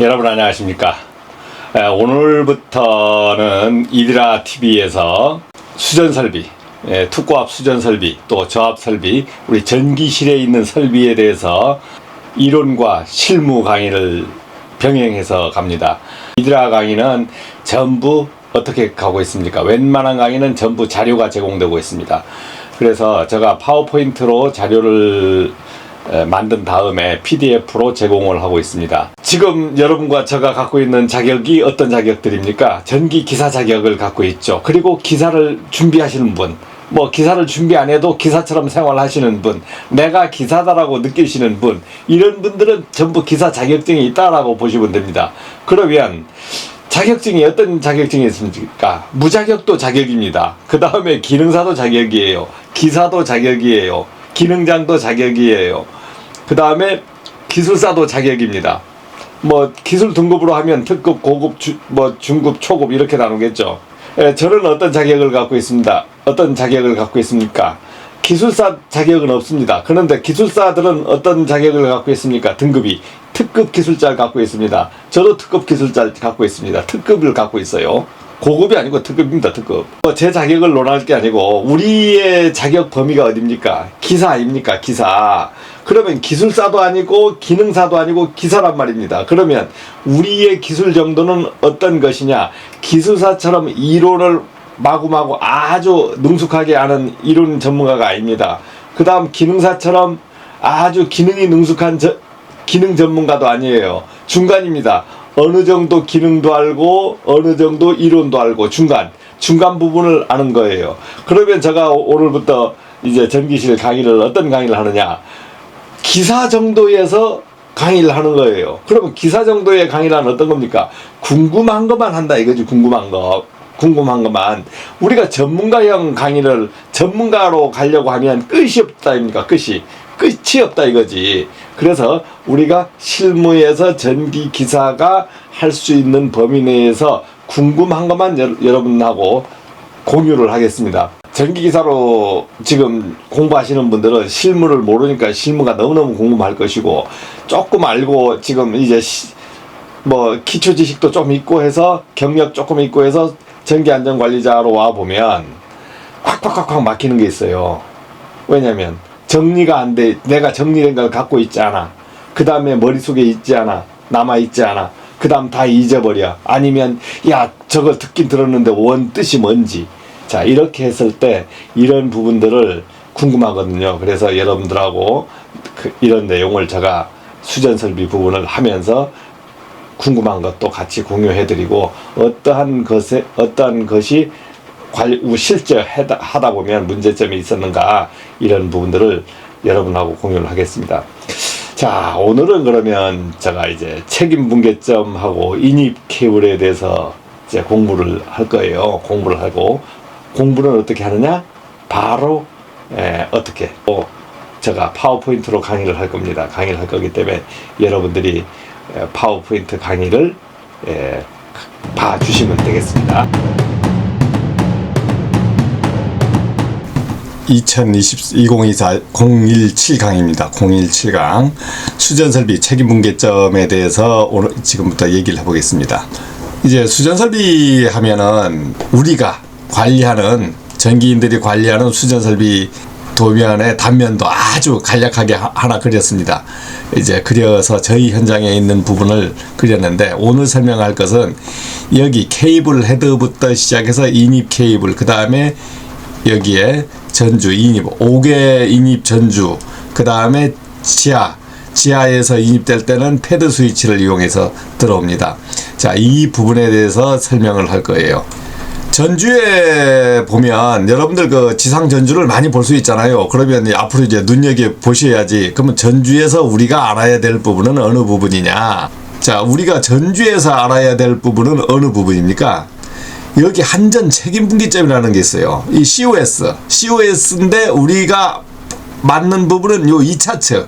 여러분 안녕하십니까. 오늘부터는 이드라 TV에서 수전설비, 투고압 수전설비, 또 저압설비, 우리 전기실에 있는 설비에 대해서 이론과 실무 강의를 병행해서 갑니다. 이드라 강의는 전부 어떻게 가고 있습니까? 웬만한 강의는 전부 자료가 제공되고 있습니다. 그래서 제가 파워포인트로 자료를 만든 다음에 PDF로 제공을 하고 있습니다. 지금 여러분과 제가 갖고 있는 자격이 어떤 자격들입니까? 전기 기사 자격을 갖고 있죠. 그리고 기사를 준비하시는 분, 기사를 준비 안 해도 기사처럼 생활하시는 분, 내가 기사다라고 느끼시는 분, 이런 분들은 전부 기사 자격증이 있다라고 보시면 됩니다. 그러면 자격증이 어떤 자격증이 있습니까? 무자격도 자격입니다. 그 다음에 기능사도 자격이에요. 기사도 자격이에요. 기능장도 자격이에요. 그 다음에 기술사도 자격입니다. 기술 등급으로 하면 특급, 고급, 중급, 초급 이렇게 나누겠죠. 저는 어떤 자격을 갖고 있습니다. 어떤 자격을 갖고 있습니까? 기술사 자격은 없습니다. 그런데 기술사들은 어떤 자격을 갖고 있습니까? 등급이 특급 기술자를 갖고 있습니다. 저도 특급 기술자를 갖고 있습니다. 특급을 갖고 있어요. 고급이 아니고 특급입니다. 특급. 제 자격을 논할 게 아니고 우리의 자격 범위가 어딥니까? 기사 아닙니까? 기사. 그러면 기술사도 아니고 기능사도 아니고 기사란 말입니다. 그러면 우리의 기술 정도는 어떤 것이냐? 기술사처럼 이론을 마구마구 아주 능숙하게 아는 이론 전문가가 아닙니다. 그 다음 기능사처럼 아주 기능이 능숙한 기능 전문가도 아니에요. 중간입니다. 어느 정도 기능도 알고 어느 정도 이론도 알고 중간 부분을 아는 거예요. 그러면 제가 오늘부터 이제 전기실 강의를 어떤 강의를 하느냐? 기사 정도에서 강의를 하는 거예요. 그러면 기사 정도의 강의를 하는 어떤 겁니까? 궁금한 것만 한다 이거지. 궁금한 것만. 우리가 전문가형 강의를 전문가로 가려고 하면 끝이 없다 입니까? 끝이 없다 이거지. 그래서 우리가 실무에서 전기 기사가 할 수 있는 범위 내에서 궁금한 것만 여러분하고 공유를 하겠습니다. 전기 기사로 지금 공부하시는 분들은 실무를 모르니까 실무가 너무너무 궁금할 것이고, 조금 알고 지금 이제 기초 지식도 좀 있고 해서 경력 조금 있고 해서 전기안전관리자로 와 보면 콱콱콱콱 막히는 게 있어요. 왜냐면 정리가 안 돼. 내가 정리된 걸 갖고 있지 않아. 그 다음에 머릿속에 있지 않아. 남아있지 않아. 그 다음 다 잊어버려. 아니면 저걸 듣긴 들었는데 원 뜻이 뭔지. 자, 이렇게 했을 때 이런 부분들을 궁금하거든요. 그래서 여러분들하고 이런 내용을 제가 수전설비 부분을 하면서 궁금한 것도 같이 공유해드리고, 어떠한 것이 실제 하다 보면 문제점이 있었는가, 이런 부분들을 여러분하고 공유를 하겠습니다. 자, 오늘은 그러면 제가 이제 책임분계점하고 인입 케이블에 대해서 이제 공부를 할 거예요. 공부를 하고, 공부는 어떻게 하느냐? 바로 어떻게 제가 파워포인트로 강의를 할 겁니다. 강의를 할 거기 때문에 여러분들이 파워포인트 강의를 봐주시면 되겠습니다. 2024 017 강의입니다. 017강 수전설비 책임분계점에 대해서 오늘 지금부터 얘기를 해보겠습니다. 이제 수전설비 하면은 우리가 관리하는, 전기인들이 관리하는 수전설비 도면의 단면도 아주 간략하게 하나 그렸습니다. 이제 그려서 저희 현장에 있는 부분을 그렸는데, 오늘 설명할 것은 여기 케이블 헤드부터 시작해서 인입 케이블, 그 다음에 여기에 전주 인입 5개 인입 전주, 그 다음에 지하에서 인입될 때는 패드 스위치를 이용해서 들어옵니다. 자, 이 부분에 대해서 설명을 할 거예요. 전주에 보면 여러분들 그 지상 전주를 많이 볼 수 있잖아요. 그러면 앞으로 이제 눈여겨 보셔야지. 그러면 전주에서 우리가 알아야 될 부분은 어느 부분이냐? 자, 우리가 전주에서 알아야 될 부분은 어느 부분입니까? 여기 한전 책임분기점이라는 게 있어요. 이 COS인데 우리가 맞는 부분은 요 2차측.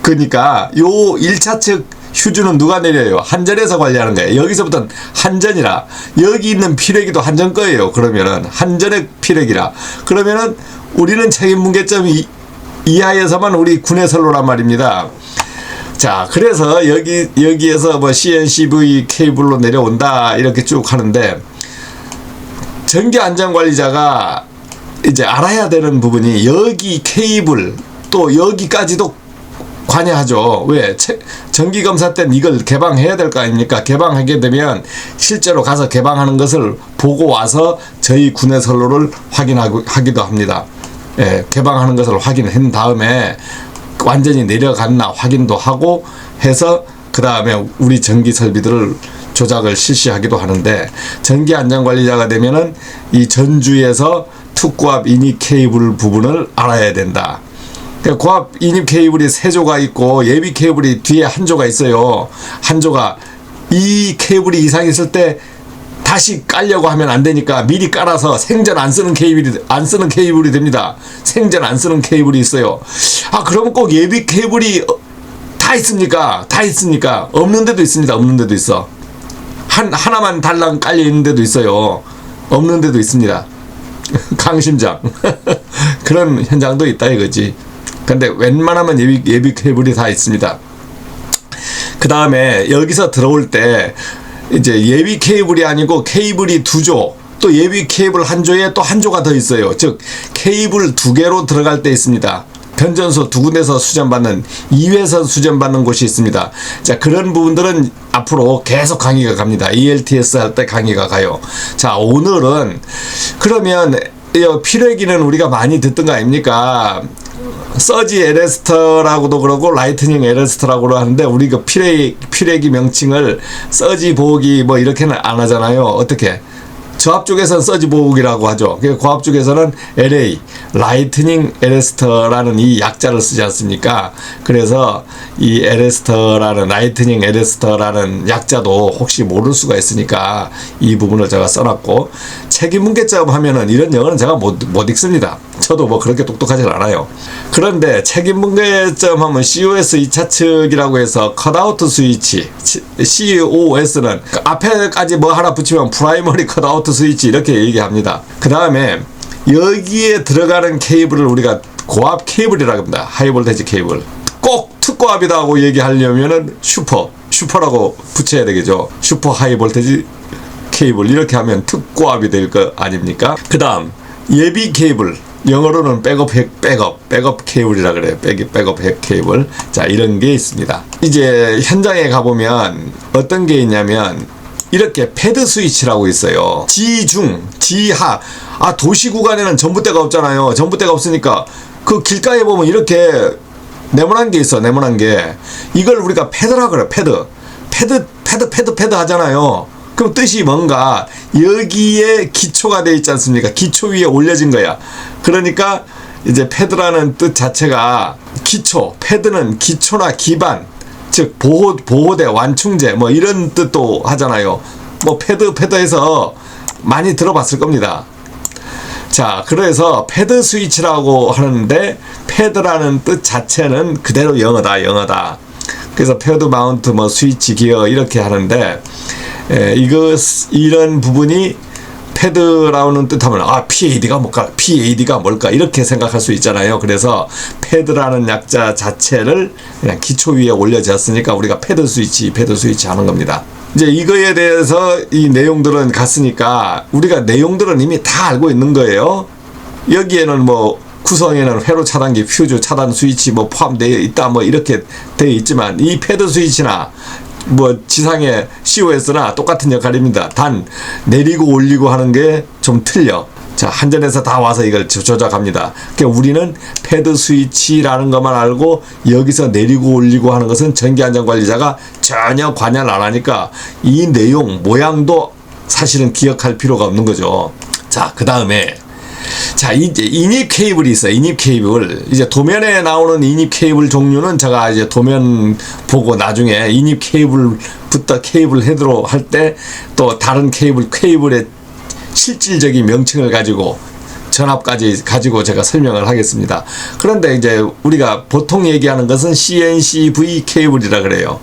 그러니까 요 1차측 휴즈는 누가 내려요? 한전에서 관리하는 거예요. 여기서부터는 한전이라. 여기 있는 피레기도 한전 거예요. 그러면은 한전의 피레기라. 그러면은 우리는 책임분계점 이하에서만 우리 군의 선로란 말입니다. 자, 그래서 여기에서 뭐 CNCV 케이블로 내려온다 이렇게 쭉 하는데, 전기 안전관리자가 이제 알아야 되는 부분이 여기 케이블 또 여기까지도 관여하죠. 왜? 정기검사 때는 이걸 개방해야 될 거 아닙니까? 개방하게 되면 실제로 가서 개방하는 것을 보고 와서 저희 군의 선로를 확인하기도 합니다. 예, 개방하는 것을 확인한 다음에 완전히 내려갔나 확인도 하고 해서 그 다음에 우리 전기 설비들을 조작을 실시하기도 하는데, 전기 안전관리자가 되면은 이 전주에서 투고압 인입 케이블 부분을 알아야 된다. 고압 인입 케이블이 3조가 있고 예비 케이블이 뒤에 1조가 있어요. 1조가 이 케이블이 이상 있을 때 다시 깔려고 하면 안 되니까 미리 깔아서 생전 안 쓰는 케이블이 됩니다. 생전 안 쓰는 케이블이 있어요. 아, 그러면 꼭 예비 케이블이 다 있습니까? 다 있습니까? 없는 데도 있습니다. 없는 데도 있어. 하나만 달랑 깔려 있는 데도 있어요. 없는 데도 있습니다. 강심장. 그런 현장도 있다 이거지. 근데 웬만하면 예비 케이블이 다 있습니다. 그 다음에 여기서 들어올 때 이제 예비 케이블이 아니고 케이블이 2조, 또 예비 케이블 1조에 또 1조가 더 있어요. 즉 케이블 2개로 들어갈 때 있습니다. 변전소 2군데서 수전받는 2회선 수전받는 곳이 있습니다. 자, 그런 부분들은 앞으로 계속 강의가 갑니다. ELTS 할 때 강의가 가요. 자, 오늘은 그러면 필요기는 우리가 많이 듣던 거 아닙니까? 서지 에레스터라고도 그러고 라이트닝 에레스터라고도 하는데, 우리 그 필요기 명칭을 서지 보호기 뭐 이렇게는 안 하잖아요. 어떻게? 저압 쪽에서는 서지 보호기라고 하죠. 고압 쪽에서는 LA, 라이트닝 에레스터라는 이 약자를 쓰지 않습니까? 그래서 이 에레스터라는, 라이트닝 에레스터라는 약자도 혹시 모를 수가 있으니까 이 부분을 제가 써놨고, 책임분계점 하면은 이런 영어는 제가 못 읽습니다. 저도 뭐 그렇게 똑똑하진 않아요. 그런데 책임분계점 하면 COS 2차 측이라고 해서 컷아웃 스위치, COS는 앞에까지 뭐 하나 붙이면 프라이머리 컷아웃 스위치 이렇게 얘기합니다. 그 다음에 여기에 들어가는 케이블을 우리가 고압 케이블이라고 합니다. 하이볼테이지 케이블. 꼭 특고압이라고 얘기하려면은 슈퍼라고 붙여야 되겠죠. 슈퍼 하이볼테이지 케이블 이렇게 하면 특고압이 될 거 아닙니까? 그 다음 예비 케이블, 영어로는 백업 케이블이라 그래요. 백업 핵 케이블. 자, 이런 게 있습니다. 이제 현장에 가보면 어떤 게 있냐면 이렇게 패드 스위치라고 있어요. 지중, 지하. 아, 도시 구간에는 전봇대가 없잖아요. 전봇대가 없으니까 그 길가에 보면 이렇게 네모난 게 있어. 네모난 게. 이걸 우리가 패드라 그래. 패드 하잖아요. 그럼 뜻이 뭔가 여기에 기초가 돼 있지 않습니까? 기초 위에 올려진 거야. 그러니까 이제 패드라는 뜻 자체가 기초, 패드는 기초나 기반, 즉 보호대, 완충제 뭐 이런 뜻도 하잖아요. 뭐 패드해서 많이 들어봤을 겁니다. 자, 그래서 패드 스위치라고 하는데, 패드라는 뜻 자체는 그대로 영어다. 그래서 패드 마운트 뭐 스위치 기어 이렇게 하는데, 이런 부분이 패드라는 뜻하면 PAD가 뭘까 이렇게 생각할 수 있잖아요. 그래서 패드라는 약자 자체를 그냥 기초 위에 올려졌으니까 우리가 패드 스위치 하는 겁니다. 이제 이거에 대해서 이 내용들은 갔으니까 우리가 내용들은 이미 다 알고 있는 거예요. 여기에는 뭐 구성에는 회로 차단기, 퓨즈 차단 스위치 뭐 포함되어 있다 뭐 이렇게 되어 있지만, 이 패드 스위치나 뭐 지상의 COS나 똑같은 역할입니다. 단 내리고 올리고 하는 게 좀 틀려. 자, 한전에서 다 와서 이걸 조작합니다. 그러니까 우리는 패드 스위치라는 것만 알고 여기서 내리고 올리고 하는 것은 전기안전관리자가 전혀 관여를 안 하니까 이 내용 모양도 사실은 기억할 필요가 없는 거죠. 자, 그 다음에 자, 이제 인입 케이블이 있어요. 인입 케이블. 이제 도면에 나오는 인입 케이블 종류는 제가 이제 도면 보고 나중에 인입 케이블부터 케이블 헤드로 할 때 또 다른 케이블의 실질적인 명칭을 가지고 전압까지 가지고 제가 설명을 하겠습니다. 그런데 이제 우리가 보통 얘기하는 것은 CNCV 케이블이라 그래요.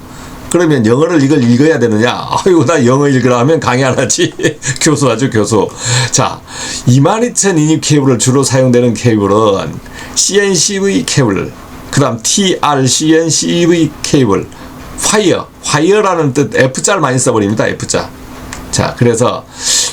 그러면 영어를 이걸 읽어야 되느냐? 아이고, 나 영어 읽으라 하면 강의 안 하지. 교수하죠, 교수. 자, 22,000 인입 케이블을 주로 사용되는 케이블은 CNCV 케이블, 그 다음 TRCN-CV 케이블, 화이어라는 뜻 F자를 많이 써버립니다. F자. 자, 그래서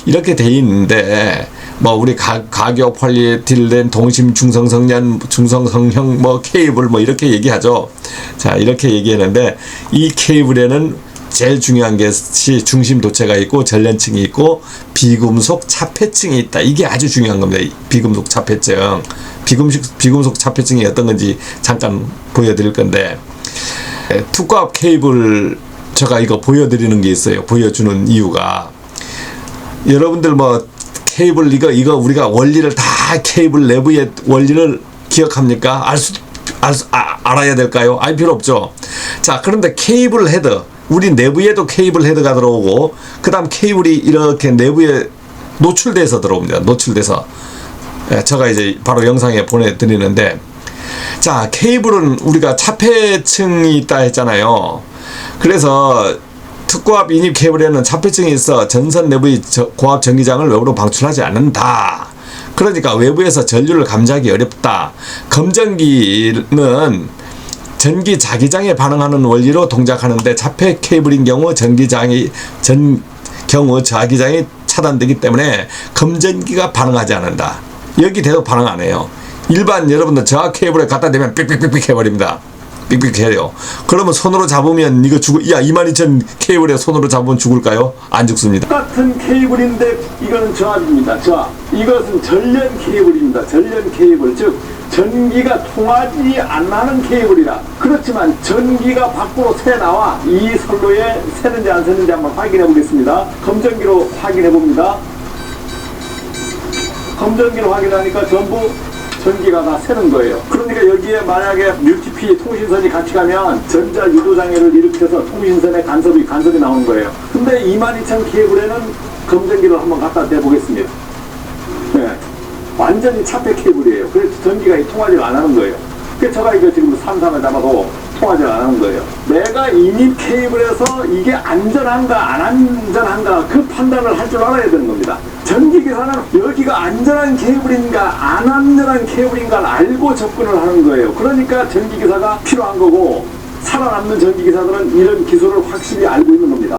이렇게 돼 있는데 뭐 우리 가교 폴리에틸렌 동심 중성성형 뭐 케이블 뭐 이렇게 얘기하죠. 자, 이렇게 얘기하는데 이 케이블에는 제일 중요한 것이 중심 도체가 있고 전련층이 있고 비금속 차폐층이 있다. 이게 아주 중요한 겁니다. 비금속 차폐층. 비금속 차폐층이 어떤 건지 잠깐 보여드릴 건데, 투과압 케이블 제가 이거 보여드리는 게 있어요. 보여주는 이유가, 여러분들 뭐 케이블 이거 우리가 원리를 다 케이블 내부의 원리를 기억합니까? 알아야 될까요? 알 필요 없죠. 자, 그런데 케이블 헤드, 우리 내부에도 케이블 헤드가 들어오고 그 다음 케이블이 이렇게 내부에 노출돼서 들어옵니다. 노출돼서. 제가 이제 바로 영상에 보내드리는데, 자, 케이블은 우리가 차폐층이 있다 했잖아요. 그래서 특고압 인입 케이블에는 차폐층이 있어 전선 내부의 고압 전기장을 외부로 방출하지 않는다. 그러니까 외부에서 전류를 감지하기 어렵다. 검전기는 전기 자기장에 반응하는 원리로 동작하는데 차폐 케이블인 경우 자기장이 차단되기 때문에 검전기가 반응하지 않는다. 여기 대도 반응 안 해요. 일반 여러분들 저압 케이블에 갖다 대면 삑삑삑삑 해버립니다. 삑삑 해요. 그러면 손으로 잡으면 이거 야, 22,000 케이블에 손으로 잡으면 죽을까요? 안 죽습니다. 똑같은 케이블인데 이거는 저압입니다. 저압. 이것은 전련 케이블입니다. 전련 케이블, 즉 전기가 통하지 않는 케이블이라. 그렇지만 전기가 밖으로 새나와 이 선로에 새는지 안 새는지 한번 확인해 보겠습니다. 검전기로 확인해 봅니다. 검전기로 확인하니까 전부 전기가 다 새는 거예요. 그러니까 여기에 만약에 뮤티피 통신선이 같이 가면 전자 유도장애를 일으켜서 통신선에 간섭이 나오는 거예요. 근데 22,000 케이블에는 검전기를 한번 갖다 대보겠습니다. 네. 완전히 차폐 케이블이에요. 그래서 전기가 통하지 안 하는 거예요. 그래서 제가 이거 지금 삼삼을 잡아도 통하지 안 하는 거예요. 내가 인입 케이블에서 이게 안전한가 안 안전한가 그 판단을 할 줄 알아야 되는 겁니다. 전기기사는 여기가 안전한 케이블인가 안 안전한 케이블인가를 알고 접근을 하는 거예요. 그러니까 전기기사가 필요한 거고, 살아남는 전기기사들은 이런 기술을 확실히 알고 있는 겁니다.